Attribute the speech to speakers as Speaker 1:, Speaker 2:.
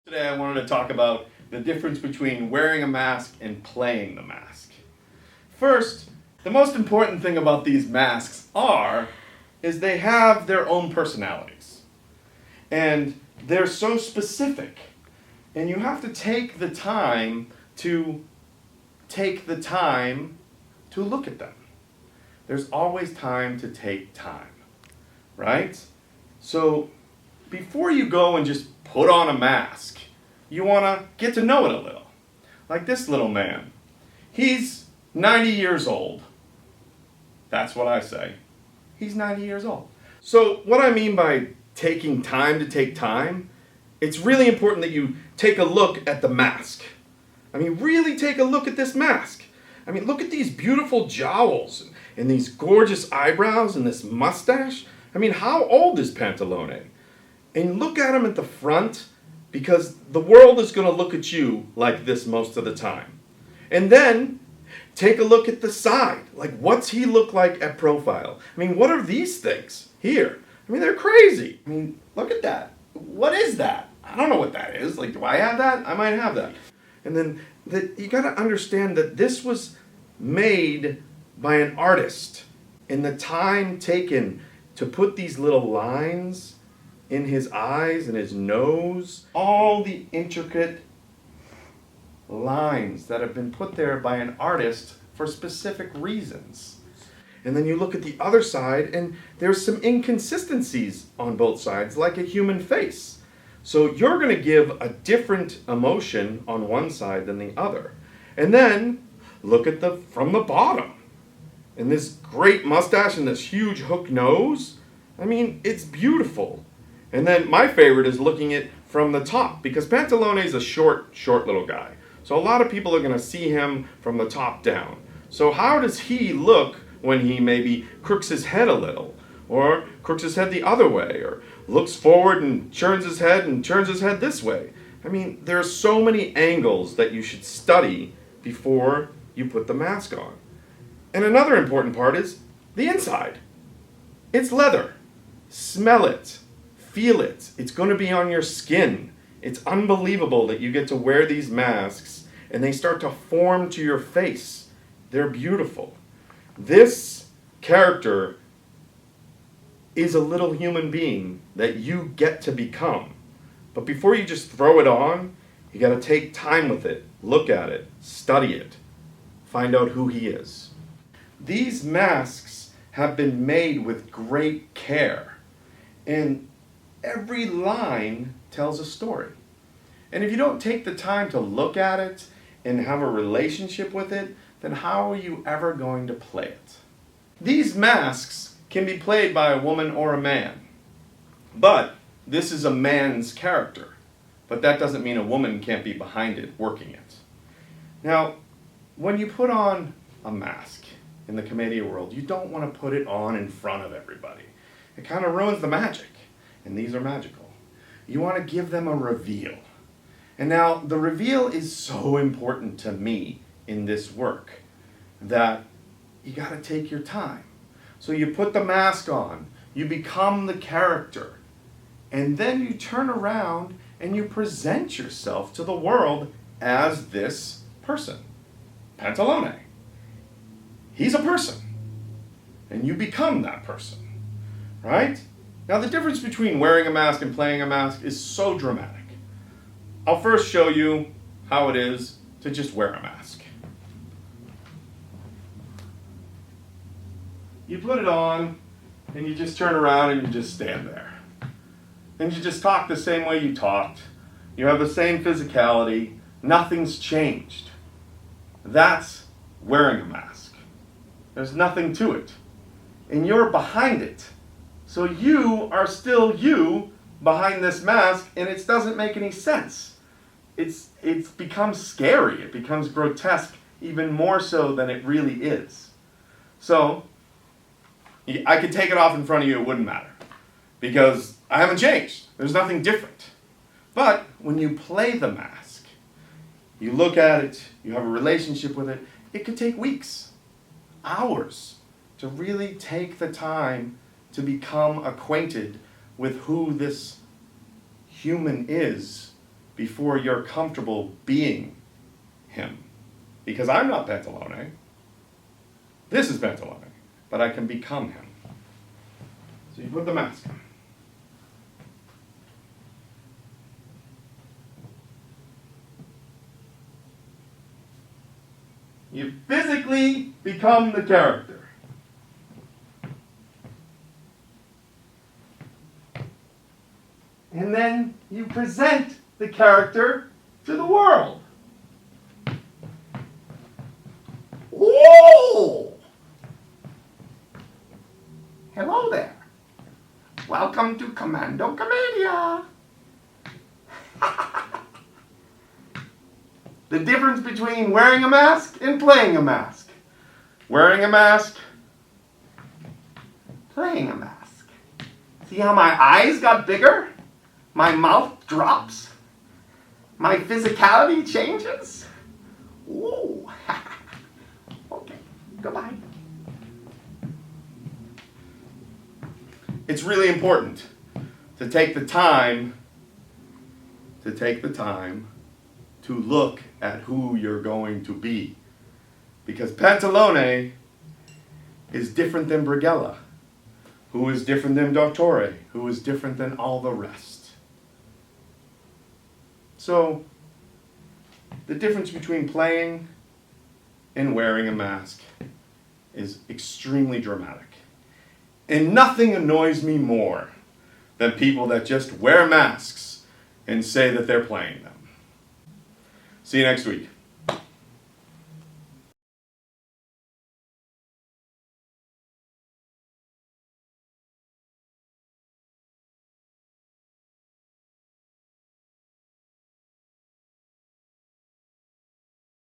Speaker 1: Today I wanted to talk about the difference between wearing a mask and playing the mask. First, the most important thing about these masks is they have their own personalities. And they're so specific. And you have to take the time to look at them. There's always time to take time, right? So before you go and just put on a mask, you want to get to know it a little. Like this little man. He's 90 years old. That's what I say. He's 90 years old. So what I mean by taking time to take time, it's really important that you take a look at the mask. I mean, really take a look at this mask. I mean, look at these beautiful jowls and these gorgeous eyebrows and this mustache. I mean, how old is Pantalone? And look at him at the front, because the world is going to look at you like this most of the time. And then take a look at the side. Like, what's he look like at profile? I mean, what are these things here? I mean, they're crazy. I mean, look at that. What is that? I don't know what that is. Like, do I have that? I might have that. And then you got to understand that this was made by an artist. And the time taken to put these little lines in his eyes and his nose, all the intricate lines that have been put there by an artist for specific reasons. And then you look at the other side and there's some inconsistencies on both sides, like a human face. So you're going to give a different emotion on one side than the other. And then look at from the bottom. And this great mustache and this huge hook nose. I mean, it's beautiful. And then my favorite is looking at from the top, because Pantalone is a short little guy. So a lot of people are going to see him from the top down. So how does he look when he maybe crooks his head a little, or crooks his head the other way, or looks forward and turns his head this way? I mean, there are so many angles that you should study before you put the mask on. And another important part is the inside. It's leather. Smell it. Feel it. It's going to be on your skin. It's unbelievable that you get to wear these masks and they start to form to your face. They're beautiful. This character is a little human being that you get to become. But before you just throw it on, you got to take time with it, look at it, study it, find out who he is. These masks have been made with great care, and every line tells a story. And if you don't take the time to look at it and have a relationship with it, then how are you ever going to play it? These masks can be played by a woman or a man. But this is a man's character. But that doesn't mean a woman can't be behind it, working it. Now, when you put on a mask in the Commedia world, you don't want to put it on in front of everybody. It kind of ruins the magic. And these are magical. You want to give them a reveal. And now, the reveal is so important to me in this work that you got to take your time. So you put the mask on, you become the character, and then you turn around and you present yourself to the world as this person, Pantalone. He's a person, and you become that person, right? Now, the difference between wearing a mask and playing a mask is so dramatic. I'll first show you how it is to just wear a mask. You put it on, and you just turn around and you just stand there. And you just talk the same way you talked. You have the same physicality. Nothing's changed. That's wearing a mask. There's nothing to it. And you're behind it. So you are still you behind this mask, and it doesn't make any sense. It's become scary. It becomes grotesque, even more so than it really is. So I could take it off in front of you, it wouldn't matter, because I haven't changed. There's nothing different. But when you play the mask, you look at it, you have a relationship with it, it could take weeks, hours, to really take the time to become acquainted with who this human is before you're comfortable being him. Because I'm not Pantalone. This is Pantalone. But I can become him. So you put the mask on. You physically become the character. And then you present the character to the world.
Speaker 2: Oh! Hello there. Welcome to Commando Commedia.
Speaker 1: The difference between wearing a mask and playing a mask. Wearing a mask,
Speaker 2: Playing a mask. See how my eyes got bigger? My mouth drops? My physicality changes? Ooh. Okay, goodbye.
Speaker 1: it's really important to take the time to look at who you're going to be. Because Pantalone is different than Brighella, who is different than Dottore, who is different than all the rest. So, the difference between playing and wearing a mask is extremely dramatic. And nothing annoys me more than people that just wear masks and say that they're playing them. See you next week.